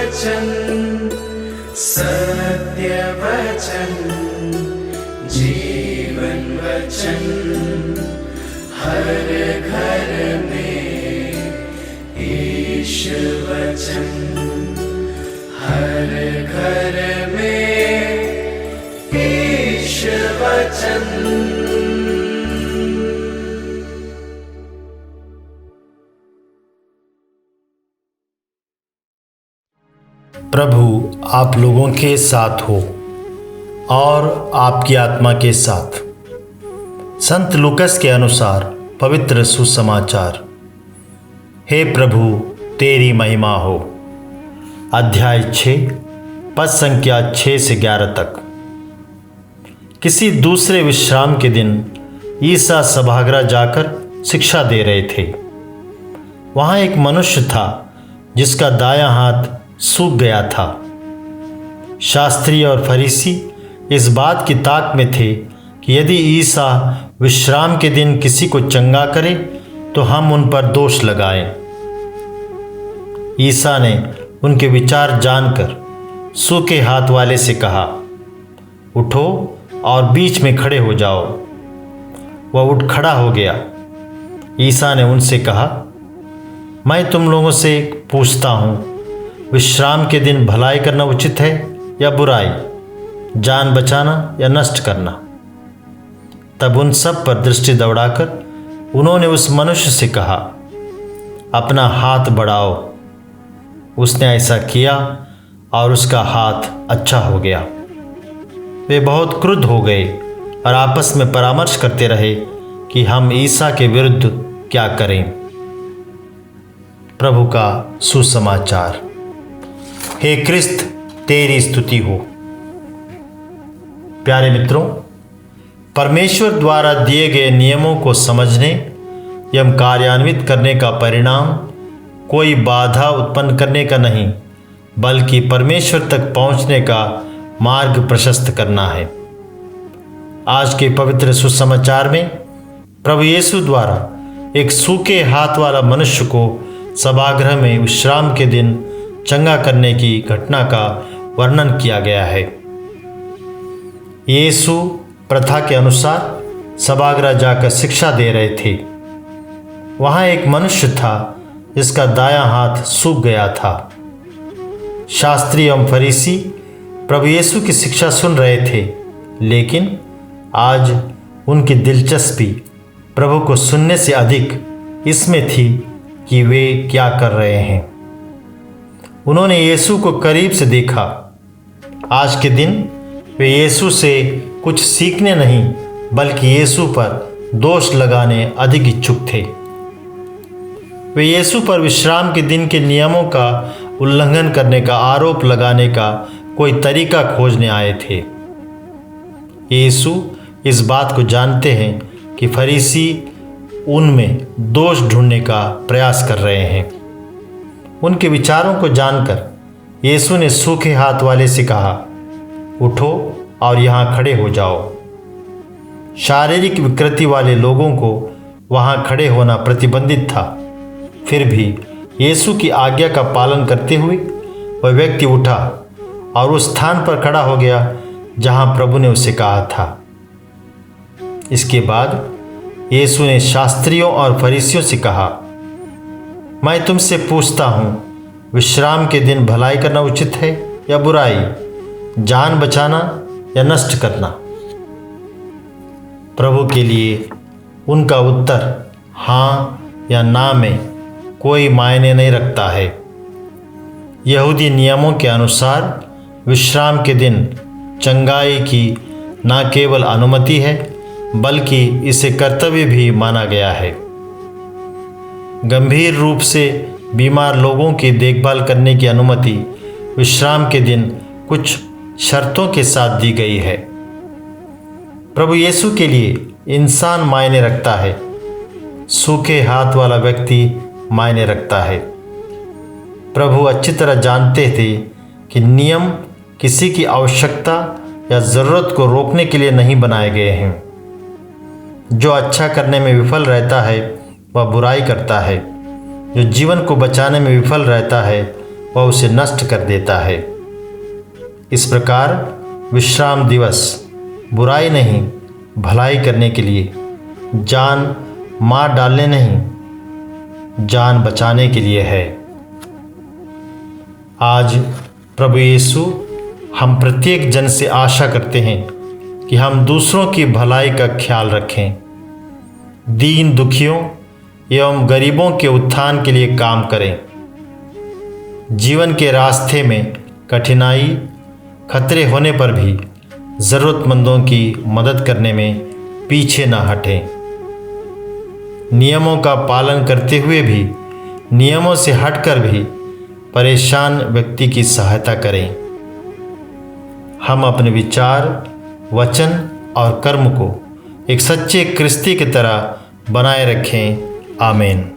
वचन, सत्य वचन, जीवन वचन, हर घर में ईश वचन, हर घर में ईश वचन। प्रभु आप लोगों के साथ हो और आपकी आत्मा के साथ। संत लूकस के अनुसार पवित्र सुसमाचार। हे प्रभु तेरी महिमा हो। अध्याय 6 पद संख्या 6 से 11 तक। किसी दूसरे विश्राम के दिन ईसा सभागृह जाकर शिक्षा दे रहे थे। वहाँ एक मनुष्य था जिसका दायां हाथ सूख गया था। शास्त्री और फरीसी इस बात की ताक में थे कि यदि ईसा विश्राम के दिन किसी को चंगा करे तो हम उन पर दोष लगाएं। ईसा ने उनके विचार जानकर सूखे हाथ वाले से कहा, उठो और बीच में खड़े हो जाओ। वह उठ खड़ा हो गया। ईसा ने उनसे कहा, मैं तुम लोगों से पूछता हूँ, विश्राम के दिन भलाई करना उचित है या बुराई, जान बचाना या नष्ट करना? तब उन सब पर दृष्टि दौड़ाकर उन्होंने उस मनुष्य से कहा, अपना हाथ बढ़ाओ। उसने ऐसा किया और उसका हाथ अच्छा हो गया। वे बहुत क्रुद्ध हो गए और आपस में परामर्श करते रहे कि हम ईसा के विरुद्ध क्या करें। प्रभु का सुसमाचार। हे क्रिस्त तेरी स्तुति हो। प्यारे मित्रों, परमेश्वर द्वारा दिए गए नियमों को समझने एवं कार्यान्वित करने का परिणाम कोई बाधा उत्पन्न करने का नहीं, बल्कि परमेश्वर तक पहुंचने का मार्ग प्रशस्त करना है। आज के पवित्र सुसमाचार में प्रभु यीशु द्वारा एक सूखे हाथ वाला मनुष्य को सभागृह में विश्राम के दिन चंगा करने की घटना का वर्णन किया गया है। यीशु प्रथा के अनुसार सभागृह जाकर शिक्षा दे रहे थे। वहाँ एक मनुष्य था जिसका दायां हाथ सूख गया था। शास्त्री एवं फरीसी प्रभु यीशु की शिक्षा सुन रहे थे, लेकिन आज उनकी दिलचस्पी प्रभु को सुनने से अधिक इसमें थी कि वे क्या कर रहे हैं। उन्होंने यीशु को करीब से देखा। आज के दिन वे यीशु से कुछ सीखने नहीं, बल्कि यीशु पर दोष लगाने अधिक इच्छुक थे। वे यीशु पर विश्राम के दिन के नियमों का उल्लंघन करने का आरोप लगाने का कोई तरीका खोजने आए थे। यीशु इस बात को जानते हैं कि फरीसी उनमें दोष ढूंढने का प्रयास कर रहे हैं। उनके विचारों को जानकर यीशु ने सूखे हाथ वाले से कहा, उठो और यहाँ खड़े हो जाओ। शारीरिक विकृति वाले लोगों को वहाँ खड़े होना प्रतिबंधित था। फिर भी यीशु की आज्ञा का पालन करते हुए वह व्यक्ति उठा और उस स्थान पर खड़ा हो गया जहाँ प्रभु ने उसे कहा था। इसके बाद यीशु ने शास्त्रियों और फरीसियों से कहा, मैं तुमसे पूछता हूँ, विश्राम के दिन भलाई करना उचित है या बुराई, जान बचाना या नष्ट करना? प्रभु के लिए उनका उत्तर हाँ या ना में कोई मायने नहीं रखता है। यहूदी नियमों के अनुसार विश्राम के दिन चंगाई की न केवल अनुमति है, बल्कि इसे कर्तव्य भी माना गया है। गंभीर रूप से बीमार लोगों की देखभाल करने की अनुमति विश्राम के दिन कुछ शर्तों के साथ दी गई है। प्रभु यीशु के लिए इंसान मायने रखता है, सूखे हाथ वाला व्यक्ति मायने रखता है। प्रभु अच्छी तरह जानते थे कि नियम किसी की आवश्यकता या ज़रूरत को रोकने के लिए नहीं बनाए गए हैं। जो अच्छा करने में विफल रहता है वह बुराई करता है, जो जीवन को बचाने में विफल रहता है वह उसे नष्ट कर देता है। इस प्रकार विश्राम दिवस बुराई नहीं, भलाई करने के लिए, जान मार डालने नहीं, जान बचाने के लिए है। आज प्रभु यीशु हम प्रत्येक जन से आशा करते हैं कि हम दूसरों की भलाई का ख्याल रखें, दीन दुखियों एवं गरीबों के उत्थान के लिए काम करें। जीवन के रास्ते में कठिनाई, खतरे होने पर भी ज़रूरतमंदों की मदद करने में पीछे न हटें। नियमों का पालन करते हुए भी, नियमों से हटकर भी परेशान व्यक्ति की सहायता करें। हम अपने विचार, वचन और कर्म को एक सच्चे क्रिस्ती की तरह बनाए रखें। आमीन।